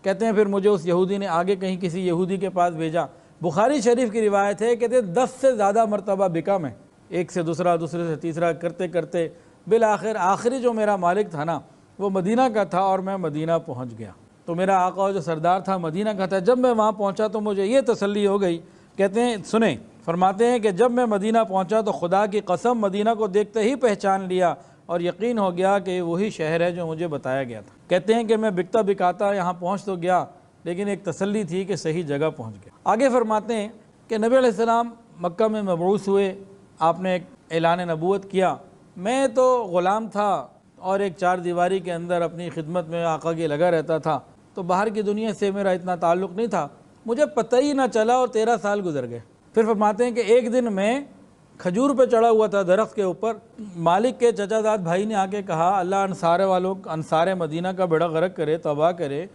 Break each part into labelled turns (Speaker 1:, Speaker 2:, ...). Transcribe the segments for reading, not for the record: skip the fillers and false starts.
Speaker 1: کہتے ہیں پھر مجھے اس یہودی نے آگے کہیں کسی یہودی کے پاس بھیجا۔ بخاری شریف کی روایت ہے، کہتے ہیں 10 سے زیادہ مرتبہ بکا میں، ایک سے دوسرا، دوسرے سے تیسرا کرتے کرتے بالآخر آخری جو میرا مالک تھا نا وہ مدینہ کا تھا اور میں مدینہ پہنچ گیا۔ تو میرا آقا جو سردار تھا مدینہ کا تھا، جب میں وہاں پہنچا تو مجھے یہ تسلی ہو گئی، کہتے ہیں سنیں، فرماتے ہیں کہ جب میں مدینہ پہنچا تو خدا کی قسم مدینہ کو دیکھتے ہی پہچان لیا اور یقین ہو گیا کہ یہ وہی شہر ہے جو مجھے بتایا گیا تھا۔ کہتے ہیں کہ میں بکتا بکاتا یہاں پہنچ تو گیا لیکن ایک تسلی تھی کہ صحیح جگہ پہنچ گیا۔ آگے فرماتے ہیں کہ نبی علیہ السلام مکہ میں مبعوث ہوئے، آپ نے ایک اعلان نبوت کیا۔ میں تو غلام تھا اور ایک چار دیواری کے اندر اپنی خدمت میں آقا کی لگا رہتا تھا، تو باہر کی دنیا سے میرا اتنا تعلق نہیں تھا، مجھے پتہ ہی نہ چلا اور 13 سال گزر گئے۔ پھر فرماتے ہیں کہ ایک دن میں کھجور پہ چڑھا ہوا تھا درخت کے اوپر، مالک کے چچا زاد بھائی نے آ کے کہا اللہ انصار مدینہ کا بیڑا غرق کرے، تباہ کرے،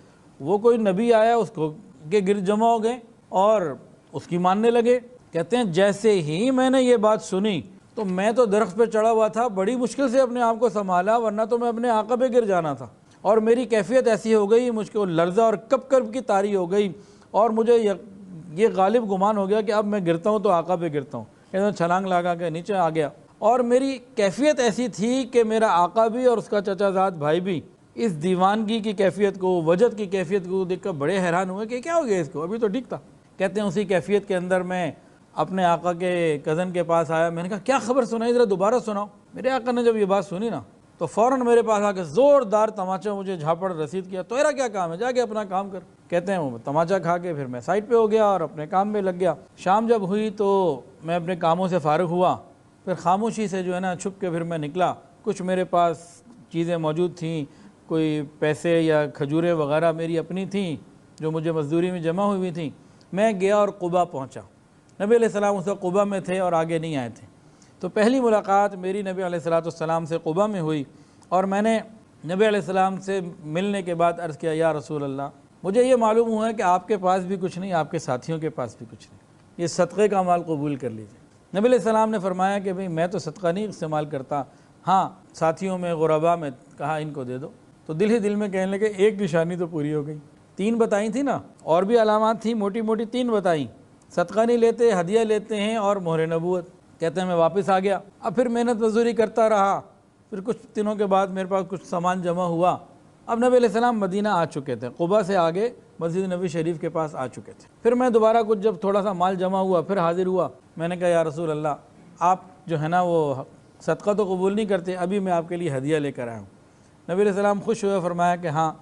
Speaker 1: وہ کوئی نبی آیا اس کو کے گرد جمع ہو گئے اور اس کی ماننے لگے۔ کہتے ہیں جیسے ہی میں نے یہ بات سنی تو میں تو درخت پہ چڑھا ہوا تھا، بڑی مشکل سے اپنے آپ کو سنبھالا ورنہ تو میں اپنے آقا پہ گر جانا تھا، اور میری کیفیت ایسی ہو گئی، مجھ کو لرزہ اور کپ کپ کی طاری ہو گئی اور مجھے یہ غالب گمان ہو گیا کہ اب میں گرتا ہوں تو آقا پہ گرتا ہوں۔ کہتے ہیں چھلانگ لگا کے نیچے آ گیا اور میری کیفیت ایسی تھی کہ میرا آقا بھی اور اس کا چچا زاد بھائی بھی اس دیوانگی کی کیفیت کو، وجد کی کیفیت کو دیکھ کر بڑے حیران ہوئے کہ کیا ہو گیا اس کو، ابھی تو ٹھیک تھا۔ کہتے ہیں اسی کیفیت کے اندر میں اپنے آقا کے کزن کے پاس آیا، میں نے کہا کیا خبر سنائی، ذرا دوبارہ سناؤ۔ میرے آقا نے جب یہ بات سنی نا تو فوراً میرے پاس آ کے زوردار تماچا مجھے جھاپڑ رسید کیا، تیرا کیا کام ہے، جا کے اپنا کام کر۔ کہتے ہیں وہ تماچا کھا کے پھر میں سائٹ پہ ہو گیا اور اپنے کام میں لگ گیا۔ شام جب ہوئی تو میں اپنے کاموں سے فارغ ہوا، پھر خاموشی سے جو ہے نا چھپ کے پھر میں نکلا، کچھ میرے پاس چیزیں موجود تھیں، کوئی پیسے یا کھجوریں وغیرہ میری اپنی تھیں جو مجھے مزدوری میں جمع ہوئی تھیں۔ میں گیا اور قبا پہنچا، نبی علیہ السلام اس وقت قبا میں تھے اور آگے نہیں آئے تھے۔ تو پہلی ملاقات میری نبی علیہ السلام سے قبا میں ہوئی اور میں نے نبی علیہ السلام سے ملنے کے بعد عرض کیا یا رسول اللہ، مجھے یہ معلوم ہوا ہے کہ آپ کے پاس بھی کچھ نہیں، آپ کے ساتھیوں کے پاس بھی کچھ نہیں، یہ صدقے کا مال قبول کر لیجیے۔ نبی علیہ السلام نے فرمایا کہ بھئی میں تو صدقہ نہیں استعمال کرتا، ہاں ساتھیوں میں غربا میں کہا ان کو دے دو۔ تو دل ہی دل میں کہنے لگے ایک نشانی تو پوری ہو گئی، 3 بتائی تھی نا، اور بھی علامات تھیں موٹی موٹی، 3 بتائیں، صدقہ نہیں لیتے، ہدیہ لیتے ہیں اور مہر نبوت۔ کہتے ہیں میں واپس آ گیا، اب پھر محنت مزدوری کرتا رہا، پھر کچھ دنوں کے بعد میرے پاس کچھ سامان جمع ہوا۔ اب نبی علیہ السلام مدینہ آ چکے تھے، قبا سے آگے مسجد نبی شریف کے پاس آ چکے تھے۔ پھر میں دوبارہ کچھ جب تھوڑا سا مال جمع ہوا پھر حاضر ہوا، میں نے کہا یا رسول اللہ آپ جو ہے نا وہ صدقہ تو قبول نہیں کرتے، ابھی میں آپ کے لیے ہدیہ لے کر آیا ہوں۔ نبی علیہ السلام خوش ہوئے، فرمایا کہ ہاں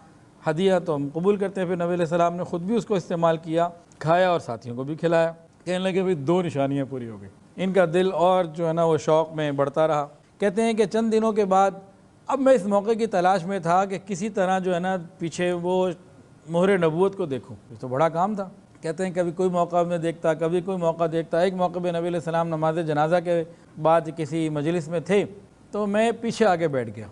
Speaker 1: ہدیہ تو ہم قبول کرتے ہیں۔ پھر نبی علیہ السلام نے خود بھی اس کو استعمال کیا، کھایا اور ساتھیوں کو بھی کھلایا۔ کہنے لگے بھئی 2 نشانیاں پوری ہو گئی۔ ان کا دل اور جو ہے نا وہ شوق میں بڑھتا رہا۔ کہتے ہیں کہ چند دنوں کے بعد اب میں اس موقع کی تلاش میں تھا کہ کسی طرح جو ہے نا پیچھے وہ مہر نبوت کو دیکھوں، یہ تو بڑا کام تھا۔ کہتے ہیں کبھی کوئی موقع میں دیکھتا، کبھی کوئی موقع دیکھتا۔ ایک موقع پہ نبی علیہ السلام نماز جنازہ کے بعد کسی مجلس میں تھے تو میں پیچھے آگے بیٹھ گیا،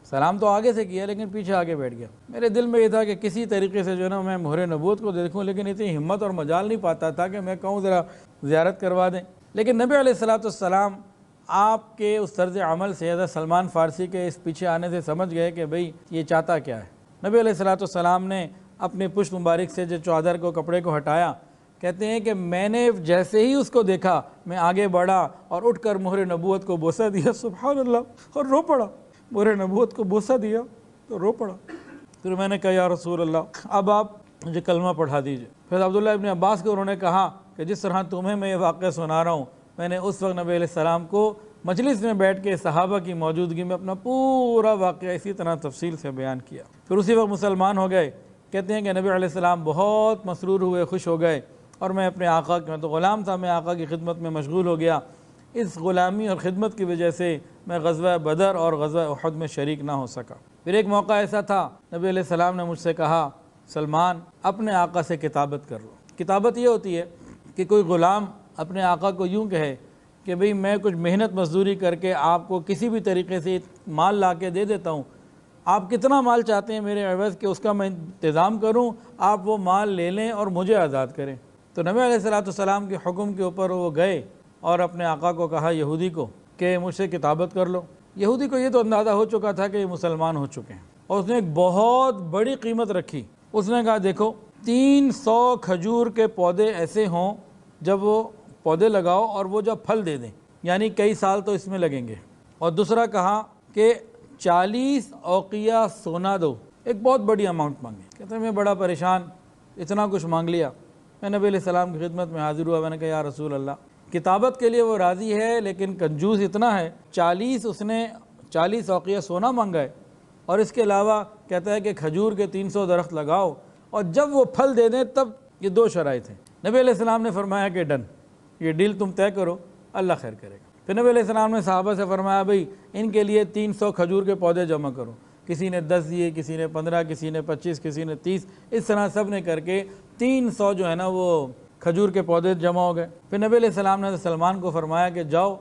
Speaker 1: سلام تو آگے سے کیا لیکن پیچھے آگے بیٹھ گیا۔ میرے دل میں یہ تھا کہ کسی طریقے سے جو ہے نا میں مہر نبوت کو دیکھوں، لیکن اتنی ہمت اور مجال نہیں پاتا تھا کہ میں کہوں ذرا زیارت کروا دیں۔ لیکن نبی علیہ السلام آپ کے اس طرز عمل سے حضرت سلمان فارسی کے اس پیچھے آنے سے سمجھ گئے کہ بھئی یہ چاہتا کیا ہے۔ نبی علیہ السلام نے اپنے پشت مبارک سے جو چادر کو کپڑے کو ہٹایا، کہتے ہیں کہ میں نے جیسے ہی اس کو دیکھا میں آگے بڑھا اور اٹھ کر مہر نبوت کو بوسہ دیا، سبحان اللہ، اور رو پڑا۔ مہر نبوت کو بوسہ دیا تو رو پڑا۔ پھر میں نے کہا یا رسول اللہ اب آپ مجھے کلمہ پڑھا دیجئے۔ پھر عبداللہ ابن عباس کو انہوں نے کہا کہ جس طرح تمہیں میں یہ واقعہ سنا رہا ہوں، میں نے اس وقت نبی علیہ السلام کو مجلس میں بیٹھ کے صحابہ کی موجودگی میں اپنا پورا واقعہ اسی طرح تفصیل سے بیان کیا۔ پھر اسی وقت مسلمان ہو گئے۔ کہتے ہیں کہ نبی علیہ السلام بہت مسرور ہوئے، خوش ہو گئے، اور میں اپنے آقا میں تو غلام تھا، میں آقا کی خدمت میں مشغول ہو گیا۔ اس غلامی اور خدمت کی وجہ سے میں غزوہ بدر اور غزوہ احد میں شریک نہ ہو سکا۔ پھر ایک موقع ایسا تھا، نبی علیہ السلام نے مجھ سے کہا سلمان اپنے آقا سے کتابت کر لو۔ کتابت یہ ہوتی ہے کہ کوئی غلام اپنے آقا کو یوں کہے کہ بھئی میں کچھ محنت مزدوری کر کے آپ کو کسی بھی طریقے سے مال لا کے دے دیتا ہوں، آپ کتنا مال چاہتے ہیں میرے عوض کہ اس کا میں انتظام کروں، آپ وہ مال لے لیں اور مجھے آزاد کریں۔ تو نبی علیہ السلام کے حکم کے اوپر وہ گئے اور اپنے آقا کو کہا یہودی کو کہ مجھ سے کتابت کر لو۔ یہودی کو یہ تو اندازہ ہو چکا تھا کہ یہ مسلمان ہو چکے ہیں، اور اس نے ایک بہت بڑی قیمت رکھی، اس نے کہا دیکھو 300 کھجور کے پودے ایسے ہوں جب وہ پودے لگاؤ اور وہ جب پھل دے دیں، یعنی کئی سال تو اس میں لگیں گے۔ اور دوسرا کہا کہ 40 اوقیہ سونا دو، ایک بہت بڑی اماؤنٹ مانگے۔ کہتے ہیں میں بڑا پریشان، اتنا کچھ مانگ لیا۔ میں نبی علیہ السلام کی خدمت میں حاضر ہوا، میں نے کہا یا رسول اللہ، کتابت کے لیے وہ راضی ہے لیکن کنجوس اتنا ہے، 40 اوقیہ سونا مانگا ہے، اور اس کے علاوہ کہتا ہے کہ کھجور کے 300 درخت لگاؤ اور جب وہ پھل دے دیں تب۔ یہ 2 شرائط ہیں۔ نبی علیہ السلام نے فرمایا کہ ڈن، یہ ڈیل تم طے کرو، اللہ خیر کرے گا۔ پھر نبی علیہ السلام نے صحابہ سے فرمایا بھئی ان کے لیے 300 کھجور کے پودے جمع کرو۔ کسی نے 10 دیے، کسی نے 15، کسی نے 25، کسی نے 30، اس طرح سب نے کر کے 300 جو ہے نا وہ کھجور کے پودے جمع ہو گئے۔ پھر نبی علیہ السلام نے سلمان کو فرمایا کہ جاؤ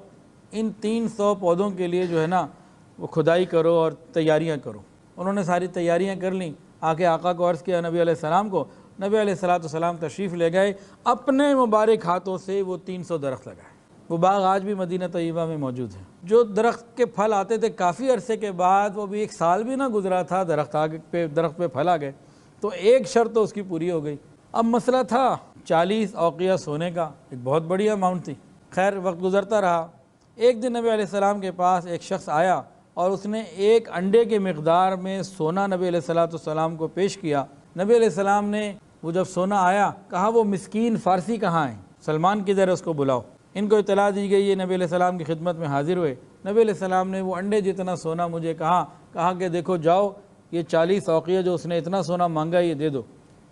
Speaker 1: ان 300 پودوں کے لیے جو ہے نا وہ کھدائی کرو اور تیاریاں کرو۔ انہوں نے ساری تیاریاں کر لیں، آ کے آقا کو عرض کیا نبی علیہ السلام کو۔ نبی علیہ السلام تشریف لے گئے، اپنے مبارک ہاتھوں سے وہ 300 درخت لگائے۔ وہ باغ آج بھی مدینہ طیبہ میں موجود ہے۔ جو درخت کے پھل آتے تھے کافی عرصے کے بعد، وہ بھی 1 سال بھی نہ گزرا تھا، درخت پہ پھل آ گئے، تو ایک شرط تو اس کی پوری ہو گئی۔ اب مسئلہ تھا 40 اوقیہ سونے کا، ایک بہت بڑی اماؤنٹ تھی۔ خیر وقت گزرتا رہا، ایک دن نبی علیہ السلام کے پاس ایک شخص آیا اور اس نے ایک انڈے کے مقدار میں سونا نبی علیہ السلام کو پیش کیا۔ نبی علیہ السلام نے وہ جب سونا آیا کہا وہ مسکین فارسی کہاں ہیں، سلمان کدھر ہے، اس کو بلاؤ۔ ان کو اطلاع دی گئی، یہ نبی علیہ السلام کی خدمت میں حاضر ہوئے۔ نبی علیہ السلام نے وہ انڈے جتنا سونا مجھے کہا کہ دیکھو جاؤ یہ 40 اوقیہ جو اس نے اتنا سونا مانگا یہ دے دو۔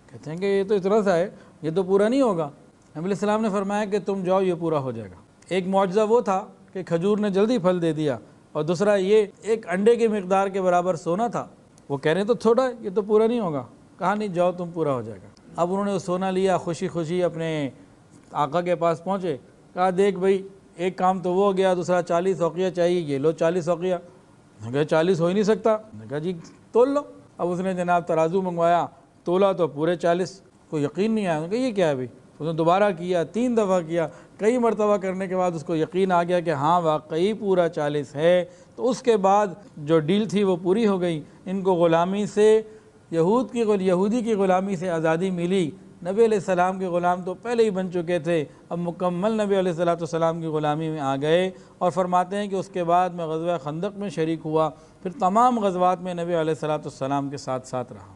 Speaker 1: کہتے ہیں کہ یہ تو اتنا سا ہے، یہ تو پورا نہیں ہوگا۔ نبی علیہ السلام نے فرمایا کہ تم جاؤ یہ پورا ہو جائے گا۔ ایک معجزہ وہ تھا کہ کھجور نے جلدی پھل دے دیا، اور دوسرا یہ ایک انڈے کی مقدار کے برابر سونا تھا۔ وہ کہہ رہے تو تھوڑا ہے، یہ تو پورا نہیں ہوگا۔ کہا نہیں جاؤ تم پورا ہو جائے گا۔ اب انہوں نے وہ سونا لیا، خوشی خوشی اپنے آقا کے پاس پہنچے، کہا دیکھ بھائی ایک کام تو وہ ہو گیا، دوسرا 40 اوقیہ چاہیے، یہ لو 40 اوقیہ۔ کہا 40 ہو ہی نہیں سکتا۔ کہا جی تول لو۔ اب اس نے جناب ترازو منگوایا، تولا تو پورے 40۔ کوئی یقین نہیں آیا کہ یہ کیا ہے بھائی۔ اس نے دوبارہ کیا، 3 دفعہ کیا، کئی مرتبہ کرنے کے بعد اس کو یقین آ گیا کہ ہاں واقعی پورا 40 ہے۔ تو اس کے بعد جو ڈیل تھی وہ پوری ہو گئی۔ ان کو غلامی سے یہودی کی غلامی سے آزادی ملی۔ نبی علیہ السلام کے غلام تو پہلے ہی بن چکے تھے، اب مکمل نبی علیہ السلام کی غلامی میں آ گئے۔ اور فرماتے ہیں کہ اس کے بعد میں غزوہ خندق میں شریک ہوا، پھر تمام غزوات میں نبی علیہ السلام کے ساتھ رہا۔